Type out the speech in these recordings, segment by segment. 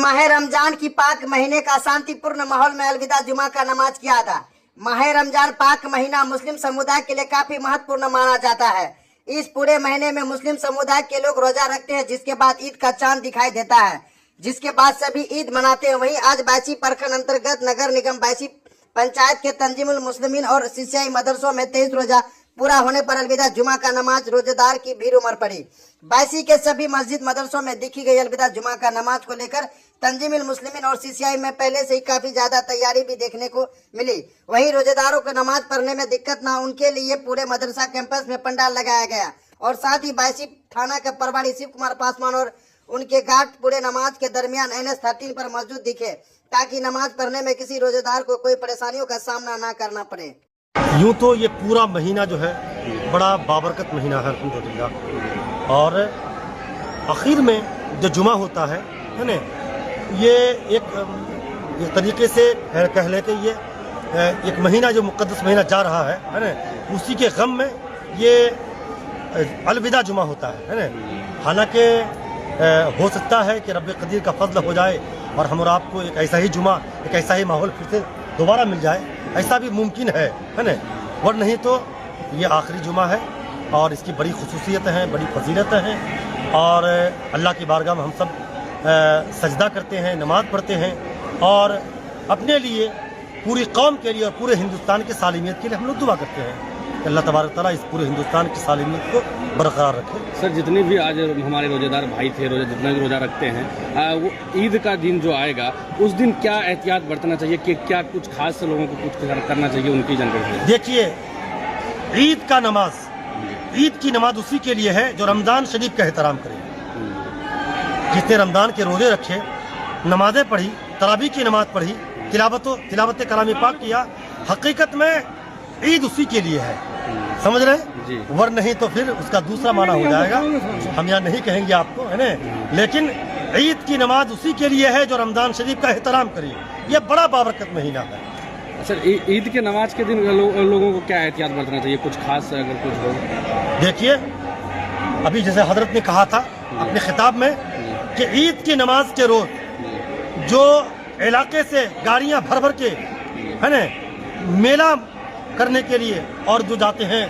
माह रमजान की पाक महीने का शांतिपूर्ण माहौल में अलविदा जुमा का नमाज किया था। माह रमजान पाक महीना मुस्लिम समुदाय के लिए काफी महत्वपूर्ण माना जाता है। इस पूरे महीने में मुस्लिम समुदाय के लोग रोजा रखते हैं, जिसके बाद ईद का चांद दिखाई देता है, जिसके बाद सभी ईद मनाते हैं। वहीं आज बायसी प्रखंड अंतर्गत नगर निगम बायसी पंचायत के तंजीमुल मुस्लिमीन और सीसीआई मदरसों में 23 रोजा पूरा होने पर अलविदा जुमा का नमाज रोजेदार की भीड़ उमड़ पड़ी। बायसी के सभी मस्जिद मदरसों में दिखी गई अलविदा जुमा का नमाज को लेकर तंजीमुल मुस्लिमीन और सीसीआई में पहले से ही काफी ज्यादा तैयारी भी देखने को मिली। वहीं रोजेदारों को नमाज पढ़ने में दिक्कत ना उनके लिए पूरे मदरसा कैंपस में पंडाल लगाया गया और साथ ही बायसी थाना के प्रभारी शिव कुमार पासवान और उनके गार्ड पूरे नमाज के दरमियान NH-13 पर मौजूद दिखे, ताकि नमाज पढ़ने में किसी रोजेदार को कोई परेशानियों का सामना ना करना पड़े। यूँ तो ये पूरा महीना जो है बड़ा बाबरकत महीना है अल्हम्दुलिल्लाह, और आखिर में जो जुमा होता है ना, ये एक तरीके से कह लें कि ये एक महीना जो मुक़द्दस महीना जा रहा है ना, उसी के गम में ये अलविदा जुमा होता है ना। हालांकि हो सकता है कि रब्बे कदीर का फजल हो जाए और हम और आपको एक ऐसा ही जुमा, एक ऐसा ही माहौल फिर से दोबारा मिल जाए, ऐसा भी मुमकिन है ना। और नहीं तो ये आखिरी जुमा है और इसकी बड़ी खुसूसियत हैं, बड़ी फजीलत हैं, और अल्लाह की बारगाह में हम सब सजदा करते हैं, नमाज़ पढ़ते हैं, और अपने लिए, पूरी कौम के लिए और पूरे हिंदुस्तान की सालिमियत के लिए हम लोग दुआ करते हैं कि अल्लाह तबारक तआला इस पूरे हिंदुस्तान की सालिमियत को बरकरार रखे। सर, जितने भी आज हमारे रोजेदार भाई थे, जितने भी रोजा रखते हैं, वो ईद का दिन जो आएगा उस दिन क्या एहतियात बरतना चाहिए, कि क्या कुछ खास लोगों को कुछ करना चाहिए, उनकी जानकारी। देखिए, ईद का नमाज, ईद की नमाज उसी के लिए है जो रमज़ान शरीफ का एहतराम करे। जिसने रमज़ान के रोज़े रखे, नमाज़ें पढ़ी, तरावी की नमाज पढ़ी, तिलावत कलाम पाक किया, हकीकत में ईद उसी के लिए है, समझ रहे हैं। वर नहीं तो फिर उसका दूसरा माना हो जाएगा, हम यहाँ नहीं कहेंगे आपको, है ना। लेकिन ईद की नमाज उसी के लिए है जो रमज़ान शरीफ का एहतराम करे। ये बड़ा बाबरकत महीना है। सर, ईद के नमाज के दिन लोगों को क्या एहतियात बरतना चाहिए, कुछ खास अगर कुछ हो? देखिए, अभी जैसे हजरत ने कहा था अपने खिताब में कि ईद की नमाज के रोज जो इलाके से गाड़ियां भर भर के, है ना, मेला करने के लिए और जो जाते हैं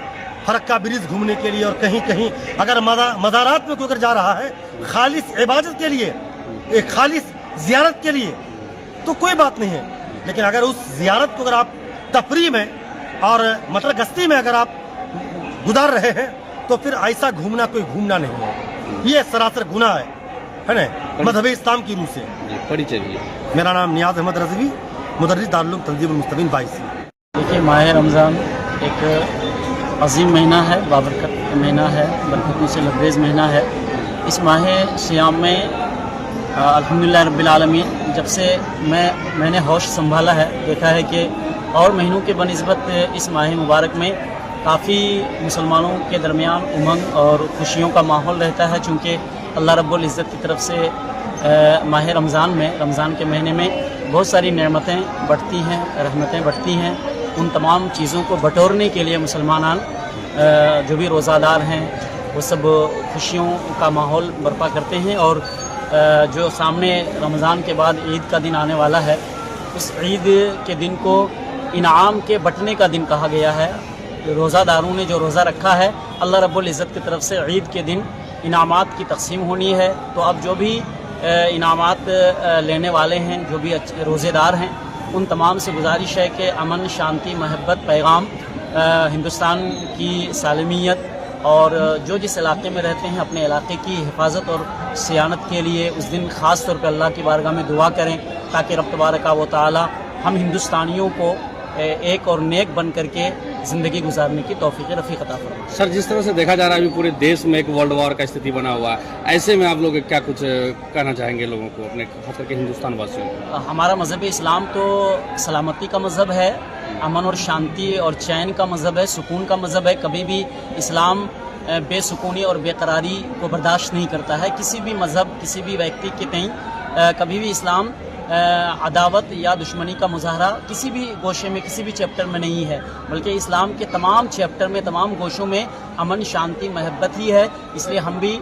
फरक्का ब्रिज घूमने के लिए, और कहीं कहीं अगर मज़ारात में कोई अगर जा रहा है खालिस इबादत के लिए, एक खालिस ज़ियारत के लिए, तो कोई बात नहीं है। लेकिन अगर उस ज़ियारत को अगर आप तफरी में और मतलब गश्ती में अगर आप गुजार रहे हैं, तो फिर ऐसा घूमना कोई घूमना नहीं है, ये सरासर गुनाह है ना, मज़हब इस्लाम की रूह से। परिचय। मेरा नाम नियाज़ अहमद रज़वी, मुदर्रिस दारुल उलूम तंजीमुल मुस्लिमीन बायसी। देखिए, माह रमज़ान एक अजीम महीना है, बाबरकत महीना है, बरकतों से लबरेज़ महीना है। इस माह सियाम में अल्हम्दुलिल्लाह रब्बिल आलमीन, जब से मैंने होश संभाला है, देखा है कि और महीनों के बनिस्बत इस माह मुबारक में काफ़ी मुसलमानों के दरमियान उमंग और खुशियों का माहौल रहता है, चूँकि अल्लाह रब्बुल इज़्ज़त की तरफ से माह रमज़ान में, रमज़ान के महीने में बहुत सारी नेमतें बढ़ती हैं, रहमतें बढ़ती हैं। उन तमाम चीज़ों को बटोरने के लिए मुसलमान जो भी रोज़ादार हैं वो सब खुशियों का माहौल बर्पा करते हैं। और जो सामने रमज़ान के बाद ईद का दिन आने वाला है, उस ईद के दिन को इनाम के बंटने का दिन कहा गया है। रोज़ादारों ने जो रोज़ा रखा है, अल्लाह रब्बुल इज़्ज़त की तरफ से ईद के दिन इनामात की तकसीम होनी है। तो अब जो भी इनामात लेने वाले हैं, जो भी रोज़ेदार हैं, उन तमाम से गुजारिश है कि अमन, शांति, महब्बत पैगाम, हिंदुस्तान की सालमियत, और जो जिस इलाके में रहते हैं अपने इलाके की हिफाजत और सियानत के लिए उस दिन ख़ास तौर पर अल्लाह की बारगाह में दुआ करें, ताकि रब तबारक व तआला हम हिंदुस्तानियों को एक और नेक बन करके ज़िंदगी गुजारने की तौफीक रफ़ीक अता फरमाए। सर, जिस तरह से देखा जा रहा है अभी पूरे देश में एक वर्ल्ड वॉर का स्थिति बना हुआ है, ऐसे में आप लोग क्या कुछ कहना चाहेंगे लोगों को, अपने खास करके हिंदुस्तान वासियों को? हमारा मज़हब इस्लाम तो सलामती का मज़हब है, अमन और शांति और चैन का मज़हब है, सुकून का मज़हब है। कभी भी इस्लाम बेसुकूनी और बेकरारी को बर्दाश्त नहीं करता है। किसी भी मज़हब, किसी भी व्यक्ति के तई कभी भी इस्लाम अदावत या दुश्मनी का मुजाहरा किसी भी गोशे में, किसी भी चैप्टर में नहीं है, बल्कि इस्लाम के तमाम चैप्टर में, तमाम गोशों में अमन, शांति, महब्बत ही है। इसलिए हम भी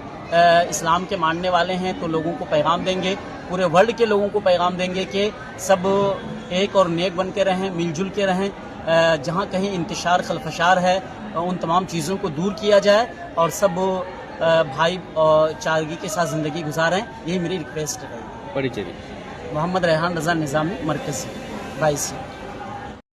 इस्लाम के मानने वाले हैं, तो लोगों को पैगाम देंगे پورے ورلڈ کے لوگوں کو پیغام دیں گے کہ سب ایک اور نیک بن کے رہیں، مل جل کے رہیں، جہاں کہیں انتشار خلفشار ہے ان تمام چیزوں کو دور کیا جائے اور سب بھائی اور چارگی کے ساتھ زندگی گزاریں. یہی میری ریکویسٹ ہے. بڑی چیز. محمد ریحان رضا نظامی، مرکزی 22.